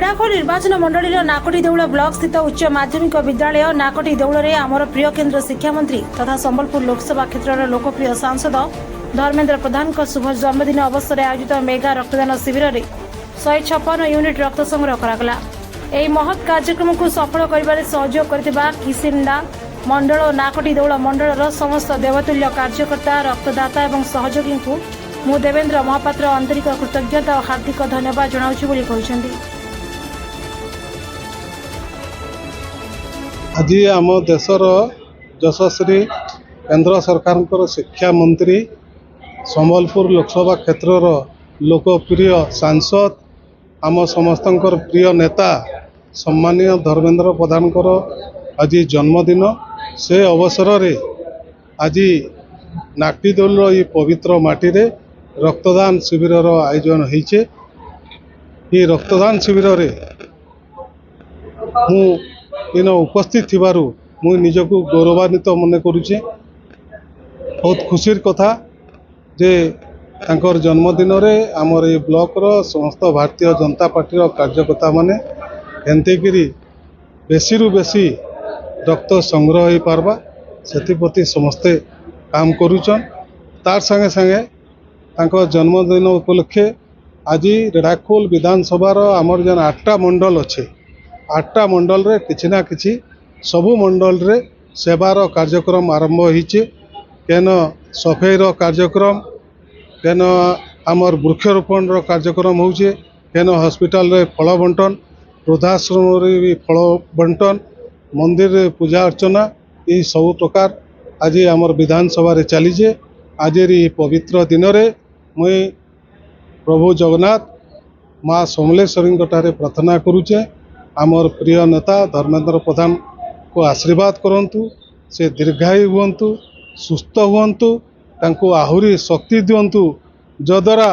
रेढ़ाखोल निर्वाचन मंडल नाकटी देउल ब्लॉक स्थित उच्च माध्यमिक विद्यालय नाकटी देउल आमर प्रिय केन्द्र शिक्षा मंत्री तथा संबलपुर लोकसभा क्षेत्र लोकप्रिय सांसद धर्मेन्द्र प्रधान शुभ जन्मदिन अवसर में आयोजित मेगा रक्तदान शिविर में 156 यूनिट रक्त संग्रह करागला। यह महत् कार्यक्रम को सफल कर सहयोग करथिबा किसिंडा मंडल और नाकटी देउल मंडल समस्त देवतुल्य कार्यकर्ता रक्तदाता और सहयोगी को मु देवेंद्र महापात्र आंतरिक कृतज्ञता और हार्दिक धन्यवाद जनाउछि बोली कहछन्ती। आज आम देशर यशस्वी केंद्र सरकार शिक्षा मंत्री संबलपुर लोकसभा क्षेत्र लोकप्रिय सांसद आम समस्त प्रिय नेता सम्मानीय धर्मेन्द्र प्रधान आज जन्मदिन से अवसर रे आज नाकटी देउल ये पवित्र माटी रे रक्तदान शिविर आयोजन होइछे। ये रक्तदान शिविर रे मु इन उपस्थित थिबारु मु निजको गौरवान्वित मन करुचे। बहुत खुशीर कथा जे तांकर जन्मदिन रे आमर ये ब्लॉक रो समस्त भारतीय जनता पार्टी रो कार्यकर्ता माने एंते गिरी बेसी रु बेसी रक्त संग्रह हो पारबा सेतिप्रति समस्ते काम करुचन। तार संगे संगे तांकर जन्मदिन उपलक्षे आज रेढ़ाखोल विधानसभा आमर जन 8टा मंडल अच्छे 8टा मंडल रे किछि ना किछि सबु मंडल रे सेवार कार्यक्रम आरंभ होइछे। केन सफाई रो कार्यक्रम केन आमर वृक्षरोपण रो कार्यक्रम होउछे केन हॉस्पिटल रे फल बंटन वृद्धाश्रम रे भी फल बंटन मंदिर रे पूजा अर्चना ये सब प्रकार आज आमर विधानसभा रे चलीजे। आज पवित्र दिन रे मुई प्रभु जगन्नाथ माँ समलेश्वरी ठारे प्रार्थना करुचे आमर प्रिय नेता धर्मेन्द्र प्रधान को आशीर्वाद करंतु से दीर्घायु हुंतु सुस्थ हुंतु तांको आहुरी शक्ति दिंतु जद्वारा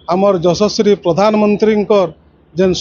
आमर यशस्वी प्रधानमंत्री जेन